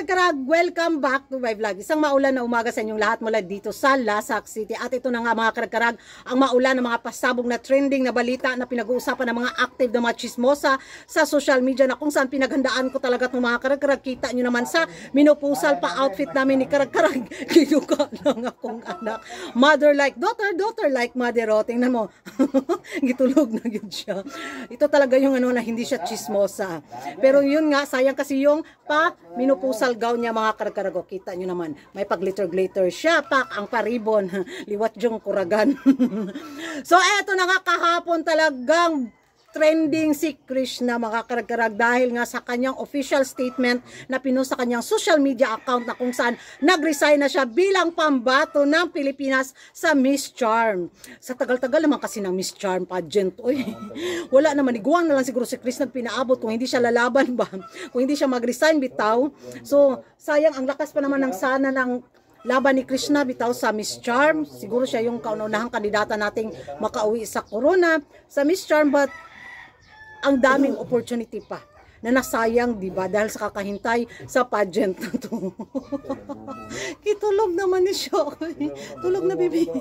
karag, welcome back to my vlog. Isang maulan na umaga sa inyong lahat mula dito sa Lasak City. At ito na nga mga karag, ang maulan ng mga pasabog na trending na balita na pinag-uusapan ng mga active na mga chismosa sa social media na kung saan pinaghandaan ko talaga itong mga karag. Kita nyo naman sa minupusal pa outfit namin ni karag. Ginuka lang akong anak. Mother like daughter, daughter like mother. O, tingnan mo. Gitulog na yun siya. Ito talaga yung ano na hindi siya chismosa. Pero yun nga, sayang kasi yung pa minupusal gown niya mga karag-karago. Kita nyo naman, may pag-glitter-glitter siya, pak ang paribon, liwat yung kuragan. So eto na nga, kahapon talagang trending si Krishna mga karag-karag dahil nga sa kanyang official statement na pinost sa kanyang social media account na kung saan nag-resign na siya bilang pambato ng Pilipinas sa Miss Charm. Sa tagal-tagal naman kasi ng Miss Charm pageant, oy, wala naman, iguang na lang siguro si Krishna pinaabot kung hindi siya lalaban ba, kung hindi siya mag-resign bitaw. So sayang, ang lakas pa naman ng sana ng laban ni Krishna bitaw sa Miss Charm. Siguro siya yung kauna-unahang kandidata nating makauwi sa corona sa Miss Charm, but ang daming opportunity pa na nasayang, di ba? Dahil sa kakahintay sa pageant na to. Kitulog naman ni siya. Tulog na, baby.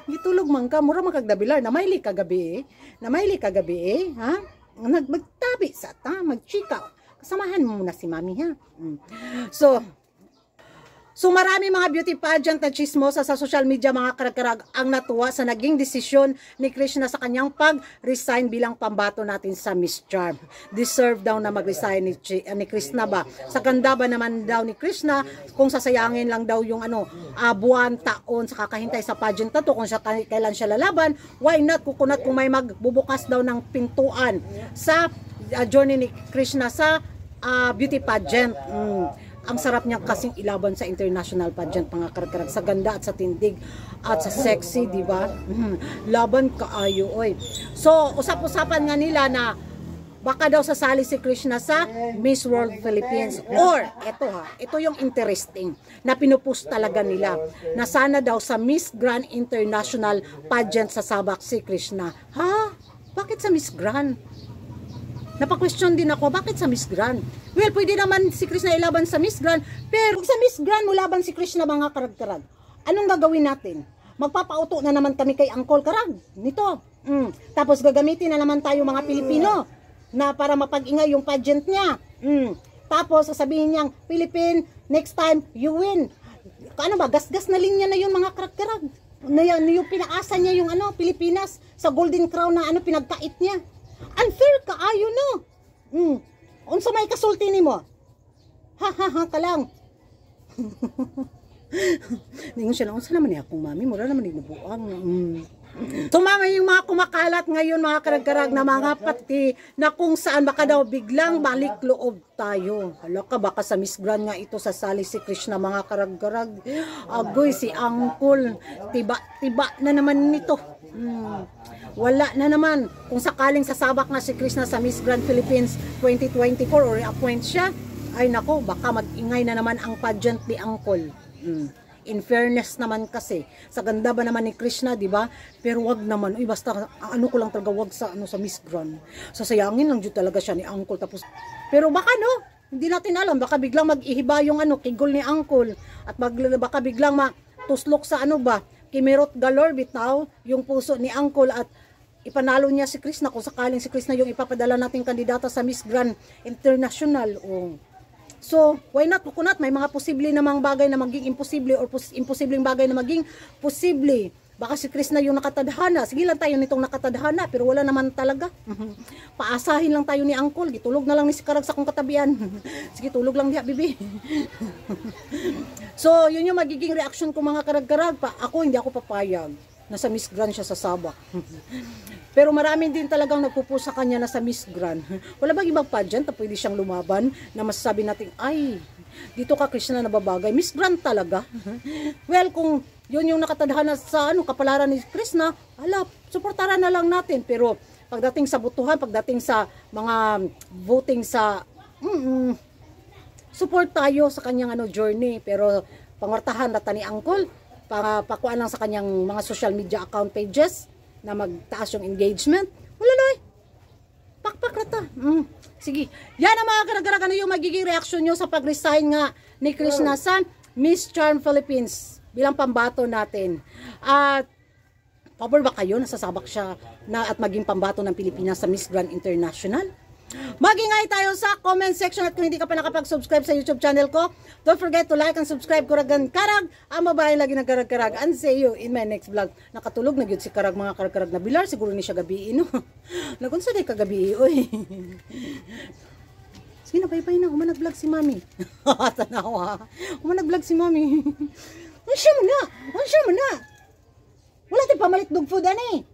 Gitulog man ka. Mura makagdabilar. Namayli kagabi eh. Namayli kagabi eh. Ha? Magtabi sa ta. Magchika. Kasamahan mo muna si mami, ha? So marami mga beauty pageant na chismosa sa social media mga karag-karag ang natuwa sa naging desisyon ni Krishna sa kanyang pag-resign bilang pambato natin sa Miss Charm. Deserve daw na mag-resign ni Krishna ba? Sa ganda ba naman daw ni Krishna kung sasayangin lang daw yung buwan, taon sa kakahintay sa pageant na to, kung kailan siya lalaban, why not kukunat kung may magbubukas daw ng pintuan sa journey ni Krishna sa beauty pageant. Ang sarap niya kasing ilaban sa international pageant mga karag-karag, sa ganda at sa tindig at sa sexy, di ba? Laban kaayo, oy. So usap-usapan nga nila na baka daw sasali si Krishna sa Miss World Philippines, or ito yung interesting na pinupost talaga nila na sana daw sa Miss Grand International pageant sa Sabak si Krishna. Ha? Bakit sa Miss Grand? Napaka-question din ako, bakit sa Miss Grand? Well, pwede naman si Krishna ilaban sa Miss Grand, pero sa Miss Grand mo laban si Krishna mga karag-karag. Anong gagawin natin? Magpapauto na naman kami kay Uncle Karag nito. Tapos gagamitin na naman tayo mga Pilipino na para mapag-ingay yung pageant niya. Tapos sasabihin niyang, Philippine, next time you win. Ano ba, gas-gas na linya na yun mga karag-karag. Yung pinaasa niya yung Pilipinas sa Golden Crown na pinagkait niya. Unfair ka ayo no. Unsa may kasulti nimo? Ha ka lang. Ningon siya na, unsa naman ni akong mami, mura naman ni nabuang. Tumama yung mga kumakalat ngayon mga karag-karag na mga pati na kung saan baka daw biglang balik loob tayo. Hala ka, baka sa Miss Grand nga ito sasali si Krishna mga karag-karag. Agoy, si Uncle, tiba na naman nito. Wala na naman. Kung sakaling sasabak na si Krishna sa Miss Grand Philippines 2024 or reappoint siya, ay nako, baka mag-ingay na naman ang pageant ni Uncle. In fairness naman kasi, sa ganda ba naman ni Krishna, di ba? Pero wag naman, basta ko lang talaga, wag sa Miss Grand. Sasayangin lang dito talaga siya ni Uncle. Tapos, pero baka hindi natin alam, baka biglang mag-ihiba yung kigol ni Uncle, at baka biglang matuslok sa Kimirot galore bitaw yung puso ni Uncle, at ipanalo niya si Krishna kung sakaling si Krishna yung ipapadala nating kandidata sa Miss Grand International. So, why not? Kukunat, may mga posible namang bagay na maging imposible or imposibleng bagay na maging posible. Baka si Krishna yung nakatadhana. Sige lang tayo nitong nakatadhana, pero wala naman talaga. Paasahin lang tayo ni Uncle. Gitulog na lang ni si Karag sa kong katabian. Sige, tulog lang diya, bibi. So, yun yung magiging reaction ko mga karag-karag. Hindi ako papayag. Nasa Miss Grand siya sa Sabak. Pero marami din talagang nagpupusa sa kanya na sa Miss Grand. Wala bang ibang pageant na pwede siyang lumaban na masasabi natin, ay, dito ka Krishna nababagay. Miss Grand talaga. Well, kung yun yung nakatadhana sa kapalaran ni Krishna, suportaran na lang natin. Pero pagdating sa butuhan, pagdating sa mga voting sa support tayo sa kanyang journey. Pero pangwartahan na ni Uncle, pakuan lang sa kanyang mga social media account pages na magtaas yung engagement. Wala na pakpak na ta. Sige. Yan ang mga karag-karag. Ano yung magiging reaction nyo sa pag-resign nga ni Krishna sa Miss Charm Philippines bilang pambato natin? At pabor ba kayo na sasabak siya na at maging pambato ng Pilipinas sa Miss Grand International? Magingay tayo sa comment section at kung hindi ka pa nakapag-subscribe sa YouTube channel ko, don't forget to like and subscribe Kuragan Karag, ang mabahay lagi ng Karag-Karag. And see you in my next vlog. Nakatulog na gyud si Karag, mga Karag-Karag na bilar, siguro ni siya gabi, no? Nagunsa day ka gabi, oy. Sige na, bye-bye na, umanag-vlog si Mami. Tanawa, umanag-vlog si Mami. Ano siya mo na? Wala tayong pamalit dog food, ani?